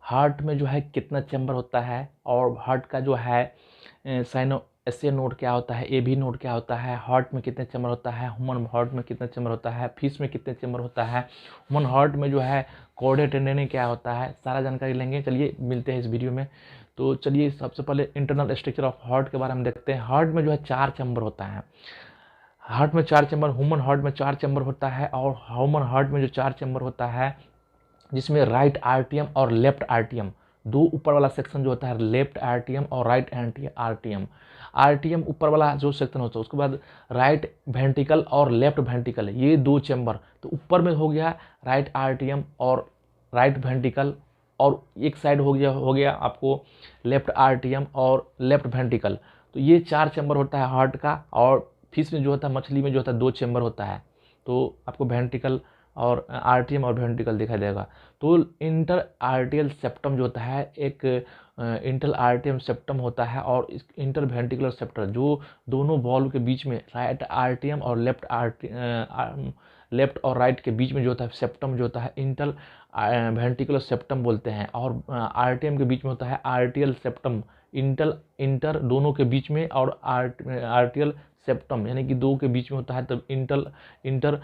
Heart में जो है कितना चैम्बर होता है, और हार्ट का जो है साइनो एस ए नोड क्या होता है, ए बी नोड क्या होता है, हार्ट में कितने चैम्बर होता है, ह्यूमन हार्ट में कितना चैम्बर होता है, फिश में कितने चैम्बर होता है, ह्यूमन हार्ट में जो है कॉर्डा टेंडन क्या होता है, सारा जानकारी लेंगे। चलिए मिलते हैं इस वीडियो में। तो चलिए सबसे पहले इंटरनल स्ट्रक्चर ऑफ हार्ट के बारे में देखते हैं। हार्ट में जो है 4 चैम्बर होता है। हार्ट में 4 चैम्बर, ह्यूमन हार्ट में 4 चैम्बर होता है। और ह्यूमन हार्ट में जो 4 चैम्बर होता है, जिसमें राइट आर्टियम और लेफ्ट आर्टियम, दो ऊपर वाला सेक्शन जो होता है लेफ्ट आर्टियम और राइट आर्टियम, आर्टियम ऊपर वाला जो सेक्शन होता है, उसके बाद राइट वेंट्रिकल और लेफ्ट वेंट्रिकल, ये 2 चैम्बर। तो ऊपर में हो गया राइट आर्टियम और राइट वेंट्रिकल, और एक साइड हो गया आपको लेफ्ट आर्टियम और लेफ्ट वेंट्रिकल। तो ये 4 चैम्बर होता है हार्ट का। और फिश में जो होता है, मछली में जो होता है 2 चैम्बर होता है। तो आपको वेंट्रिकल और आर्टियम और वेंट्रिकल दिखाई देगा। तो इंटर आर्टियल सेप्टम जो होता है, एक इंटर आर्टियम सेप्टम होता है, और इस इंटर वेंट्रिकुलर सेप्टर जो दोनों वॉल्व के बीच में राइट आर्टियम और लेफ्ट और राइट के बीच में जो होता है सेप्टम जो होता है इंटर वेंट्रिकुलर सेप्टम बोलते हैं। और आर्टियम के बीच में होता है आर्टियल सेप्टम, इंटर दोनों के बीच में, और आर्टियल सेप्टम यानी कि 2 के बीच में होता है, तब इंटर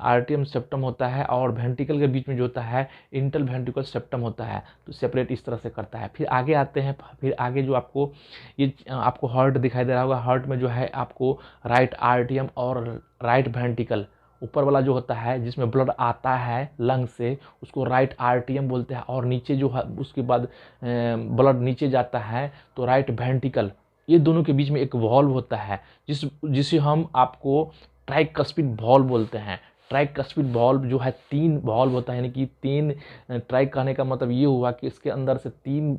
आर्टियम सेप्टम होता है। और वेंट्रिकल के बीच में जो होता है इंटर वेंट्रिकल सेप्टम होता है। तो सेपरेट इस तरह से करता है। फिर आगे आते हैं, फिर आगे जो आपको ये आपको हार्ट दिखाई दे रहा होगा। हार्ट में जो है आपको राइट आर्टियम और राइट वेंट्रिकल, ऊपर वाला जो होता है जिसमें ब्लड आता है लंग से, उसको राइट आर्टियम बोलते हैं। और नीचे जो है उसके बाद ब्लड नीचे जाता है तो राइट वेंट्रिकल। ये दोनों के बीच में एक वॉल्व होता है जिसे हम आपको ट्राइकस्पिड वॉल्व बोलते हैं। ट्राइकस्पिड वॉल्व जो है 3 वॉल्व होता है, यानी कि 3 ट्राइक कहने का मतलब ये हुआ कि इसके अंदर से 3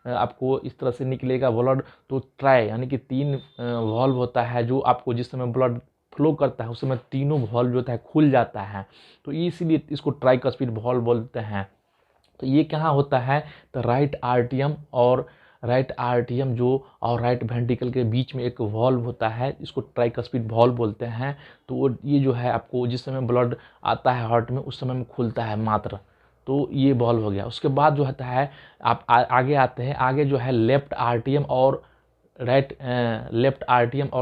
आपको इस तरह से निकलेगा ब्लड। तो ट्राई यानी कि 3 वॉल्व होता है, जो आपको जिस समय ब्लड फ्लो करता है उस समय तीनों वॉल्व जो होता है खुल जाता है। तो इसीलिए इसको ट्राइकस्पिड वॉल्व बोलते हैं। तो ये कहाँ होता है, तो राइट आर्टियम जो और राइट वेंट्रिकल के बीच में एक वॉल्व होता है, इसको ट्राइकस्पिड वॉल्व बोलते हैं। तो ये जो है आपको जिस समय ब्लड आता है हार्ट में उस समय में खुलता है मात्र। तो ये वॉल्व हो गया। उसके बाद जो होता है आप आगे आते हैं। आगे जो है लेफ्ट आर्टियम और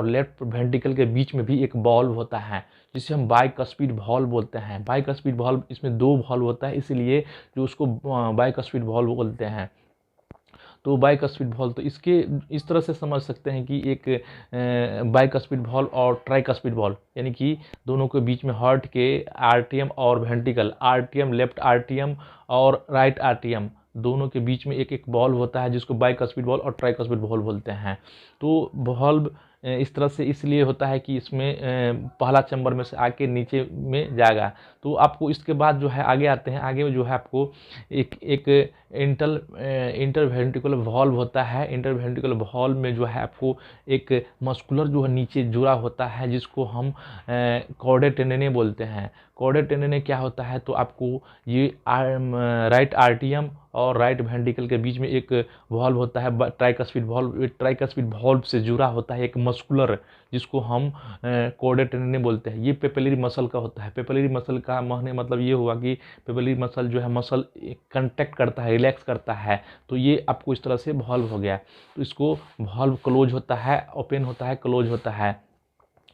लेफ्ट वेंट्रिकल के बीच में भी एक वॉल्व होता है, जिसे हम बाइकस्पिड वॉल्व बोलते हैं। बाइकस्पिड वॉल्व, इसमें 2 वॉल्व होता है, इसलिए जो उसको बाइकस्पिड वॉल्व बोलते हैं। तो बाइकस्पिड वॉल्व, तो इसके इस तरह से समझ सकते हैं कि एक बाइकस्पिड वॉल्व और ट्राइकस्पिड वॉल्व, यानी कि दोनों के बीच में हार्ट के आर्टियम और वेंट्रिकल, आर्टियम लेफ्ट आर्टियम और राइट आर्टियम दोनों के बीच में एक एक वॉल्व होता है, जिसको बाइकस्पिड वॉल्व और ट्राइकस्पिड वॉल्व बोलते हैं। तो वॉल्व इस तरह से इसलिए होता है कि इसमें पहला चैम्बर में से आके नीचे में जाएगा। तो आपको इसके बाद जो है आगे आते हैं। आगे जो है आपको एक इंटरवेंट्रिकुलर वॉल्व होता है। इंटरवेंट्रिकुलर वॉल्व में जो है आपको एक मस्कुलर जो है नीचे जुड़ा होता है, जिसको हम कॉर्डा टेंडन बोलते हैं। कॉर्डा टेंडन क्या होता है, तो आपको ये राइट आर्टियम और राइट वेंट्रिकल के बीच में एक वॉल्व होता है ट्राइकस्पिड वॉल्व। ट्राइकस्पिड वॉल्व से जुड़ा होता है एक मस्कुलर, जिसको हम कॉर्डा टेंडन बोलते हैं। ये पेपिलरी मसल का होता है। पेपिलरी मसल का मतलब ये हुआ कि पेपिलरी मसल जो है मसल कंट्रैक्ट करता है, रिलैक्स करता है। तो ये आपको इस तरह से वॉल्व हो गया। तो इसको वॉल्व क्लोज होता है, ओपन होता है, क्लोज होता है,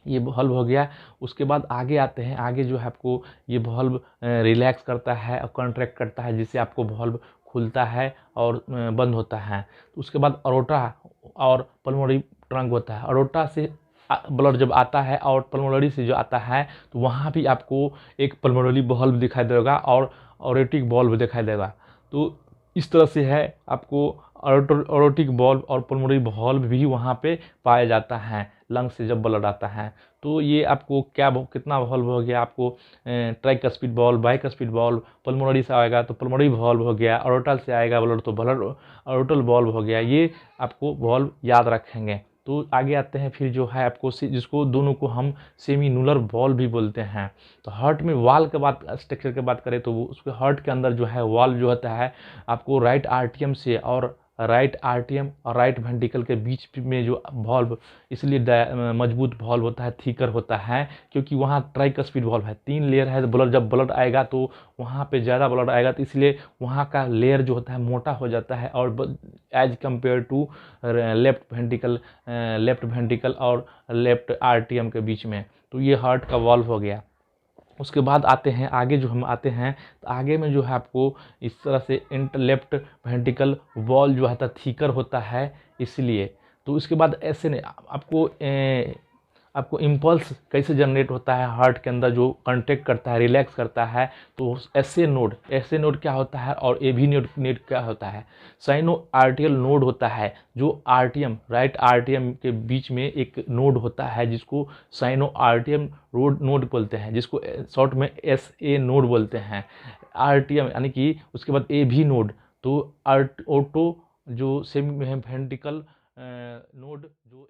ये वॉल्व हो गया। उसके बाद आगे आते हैं। आगे जो है आपको ये वॉल्व रिलैक्स करता है और कॉन्ट्रैक्ट करता है, जिससे आपको वॉल्व खुलता है और बंद होता है। तो उसके बाद अरोटा और पल्मोनरी ट्रंक होता है। अरोटा से ब्लड जब आता है और पल्मोनरी से जो आता है, तो वहाँ भी आपको एक पल्मोनरी वॉल्व दिखाई देगा और ऑरेटिक वॉल्व दिखाई देगा। तो इस तरह से है आपको ऑरेटिक वॉल्व और पल्मोनरी वॉल्व भी वहाँ पे पाया जाता है लंग से जब ब्लड आता है। तो ये आपको कितना वॉल्व हो गया, आपको tricuspid valve, bicuspid valve, pulmonary से आएगा तो पल्मोनरी वॉल्व हो गया, ऑरोटल से आएगा ब्लड तो ब्लड ऑरोटल वॉल्व हो गया। ये आपको वॉल्व याद रखेंगे। तो आगे आते हैं फिर जो है आपको जिसको दोनों को हम सेमीनुलर वॉल्व भी बोलते हैं। तो हार्ट में वॉल के बात स्ट्रक्चर की बात करें तो उसके हार्ट के अंदर जो है वॉल्व जो होता है आपको राइट आर्टियम से और राइट आर्टियम और राइट वेंट्रिकल के बीच में जो वॉल्व इसलिए मजबूत वॉल्व होता है, थिकर होता है, क्योंकि वहाँ ट्राइकस्पिड वॉल्व है, 3 लेयर है। ब्लड जब ब्लड आएगा तो वहाँ पे ज़्यादा ब्लड आएगा, तो इसलिए वहाँ का लेयर जो होता है मोटा हो जाता है, और as compare to left ventricle और लेफ्ट आर्टियम के बीच में। तो ये हार्ट का वॉल्व हो गया। उसके बाद आते हैं आगे, जो हम आते हैं तो आगे में जो है आपको इस तरह से लेफ्ट वेंट्रिकल वॉल जो है थिकर होता है, इसलिए। तो इसके बाद ऐसे नहीं आपको इम्पल्स कैसे जनरेट होता है हार्ट के अंदर, जो कंट्रैक्ट करता है, रिलैक्स करता है, तो ऐसे नोड क्या होता है और एवी नोड क्या होता है। साइनो आर्टियल नोड होता है, जो आर्टियम राइट आर्टियम के बीच में एक नोड होता है जिसको साइनो आर्टियम नोड बोलते हैं, जिसको शॉर्ट में SA नोड बोलते हैं। आर्टियम यानी कि उसके बाद AV नोड, तो ऑटो जो सेमी वेंट्रिकल नोड जो